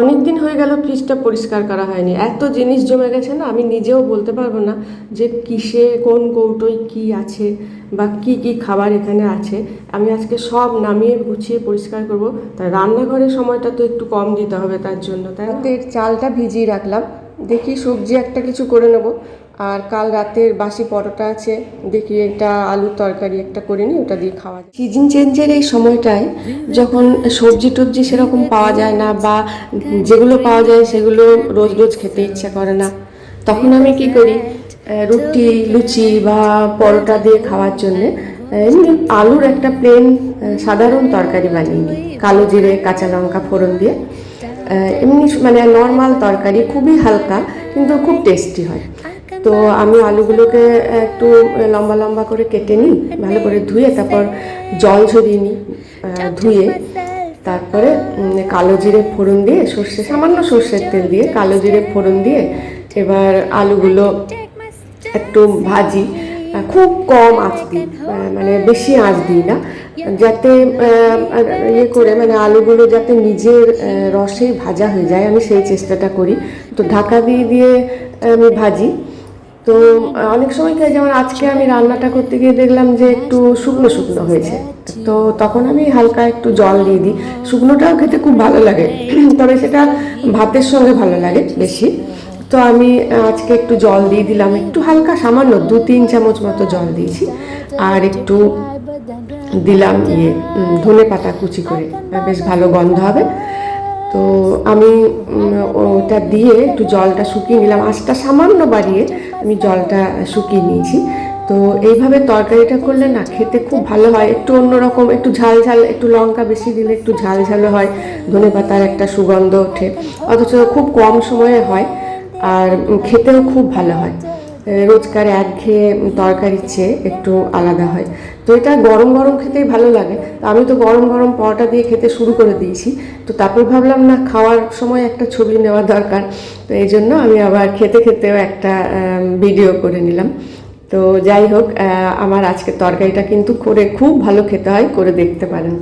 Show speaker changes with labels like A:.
A: অনেকদিন হয়ে গেল ফ্রিজটা পরিষ্কার করা হয়নি, এত জিনিস জমে গেছে না, আমি নিজেও বলতে পারবো না যে কিসে কোন কৌটোয় কি আছে বা কি কি খাবার এখানে আছে। আমি আজকে সব নামিয়ে গুছিয়ে পরিষ্কার করব। তাই রান্নাঘরের সময়টা তো একটু কম দিতে হবে, তার জন্য তাই রাতের চালটা ভিজিয়ে রাখলাম, দেখি সবজি একটা কিছু করে নেব। আর কাল রাতের বাসি পরোটা আছে, দেখি এটা আলুর তরকারি একটা করে নিই, ওটা দিয়ে খাওয়া যায়। সিজন চেঞ্জের এই সময়টায় যখন সবজি টবজি সেরকম পাওয়া যায় না, বা যেগুলো পাওয়া যায় সেগুলো রোজ রোজ খেতে ইচ্ছা করে না, তখন আমি কি করি, রুটি লুচি বা পরোটা দিয়ে খাওয়ার জন্যে এমনি আলুর একটা প্লেন সাধারণ তরকারি বানিয়ে নিই, কালো জিরে কাঁচা লঙ্কা ফোড়ন দিয়ে। এমনি মানে নর্মাল তরকারি, খুবই হালকা কিন্তু খুব টেস্টি হয়। তো আমি আলুগুলোকে একটু লম্বা লম্বা করে কেটে নিই, ভালো করে ধুয়ে তারপর জল ঝরিয়ে নিই, ধুয়ে তারপরে কালো জিরে ফোড়ন দিয়ে সামান্য সর্ষের তেল দিয়ে কালো জিরে ফোড়ন দিয়ে এবার আলুগুলো একটু ভাজি, খুব কম আঁচ দিই, মানে বেশি আঁচ দিই না, যাতে ইয়ে করে মানে আলুগুলো যাতে নিজের রসেই ভাজা হয়ে যায়, আমি সেই চেষ্টাটা করি। তো ঢাকা দিয়ে দিয়ে আমি ভাজি। তো অনেক সময় খাই, যেমন আজকে আমি রান্নাটা করতে গিয়ে দেখলাম যে একটু শুকনো শুকনো হয়েছে, তো তখন আমি হালকা একটু জল দিয়ে দিই। শুকনোটাও খেতে খুব ভালো লাগে, তবে সেটা ভাতের সঙ্গে ভালো লাগে বেশি। তো আমি আজকে একটু জল দিয়ে দিলাম, একটু হালকা সামান্য 2-3 চামচ মতো জল দিয়েছি, আর একটু দিলাম ধনে পাতা কুচি করে, বেশ ভালো গন্ধ হবে। তো আমি ওটা দিয়ে একটু জলটা শুকিয়ে নিলাম, আঁচটা সামান্য বাড়িয়ে আমি জলটা শুকিয়ে নিয়েছি। তো এইভাবে তরকারিটা করলে না খেতে খুব ভালো হয়, একটু অন্যরকম, একটু ঝাল ঝাল, একটু লঙ্কা বেশি দিলে একটু ঝাল ঝালও হয়, ধনে পাতার একটা সুগন্ধ ওঠে, অথচ খুব কম সময়ে হয়, আর খেতেও খুব ভালো হয়। রোজকার একঘেয়ে তরকারির চেয়ে একটু আলাদা হয়। তো এটা গরম গরম খেতেই ভালো লাগে। তো আমি তো গরম গরম পরোটা দিয়ে খেতে শুরু করে দিয়েছি। তো তারপর ভাবলাম না, খাওয়ার সময় একটা ছবি নেওয়া দরকার, তো এই জন্য আমি আবার খেতে খেতেও একটা ভিডিও করে নিলাম। তো যাই হোক, আমার আজকের তরকারিটা কিন্তু করে খুব ভালো খেতে হয়, করে দেখতে পারেন।